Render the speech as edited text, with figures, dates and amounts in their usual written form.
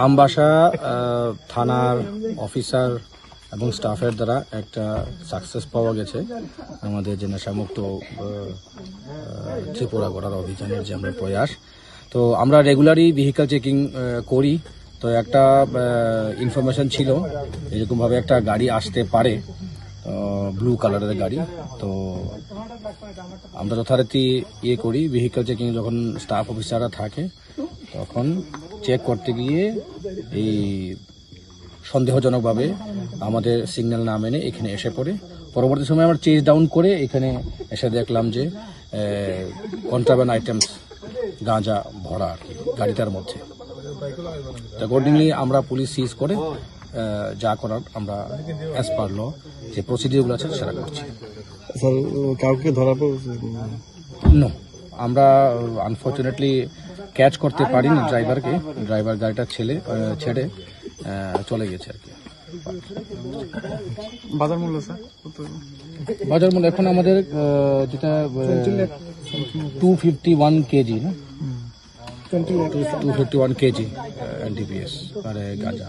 আমবাসা থানার অফিসার এবং স্টাফের দ্বারা একটা সাকসেস পাওয়া গেছে আমাদের যে নেশামুক্ত ত্রিপুরা করার অভিযানের যে আমরা প্রয়াস। তো আমরা রেগুলারই ভেহিকল চেকিং করি। তো একটা ইনফরমেশন ছিল এরকমভাবে একটা গাড়ি আসতে পারে, ব্লু কালারের গাড়ি। তো আমরা যথারীতি করি, ভেহিকল চেকিং যখন স্টাফ অফিসাররা থাকে তখন চেক করতে গিয়ে এই সন্দেহজনকভাবে আমাদের সিগন্যাল না মেনে এখানে এসে পড়ে। পরবর্তী সময় আমরা চেজ ডাউন করে এখানে এসে দেখলাম যে কন্ট্রাব্যান্ড আইটেমস গাঁজা ভরা আর কি গাড়িটার মধ্যে। অ্যাকর্ডিংলি আমরা পুলিশ সিজ করে যা করার আমরা অ্যাজ পার ল যে প্রসিডিওরগুলো আছে সেটা করছি। স্যার, কাউকে ধরা পড়েছে? নো, আমরা আনফর্চুনেটলি ক্যাচ করতে পারিনি ড্রাইভারকে। ড্রাইভার গাড়িটা ছেড়ে চলে গেছে আর কি। বাজার মূল্য স্যার? বাজার মূল্য এখন আমাদের যেটা 251 কেজি না, 251 কেজি NDPS আর গাঁজা।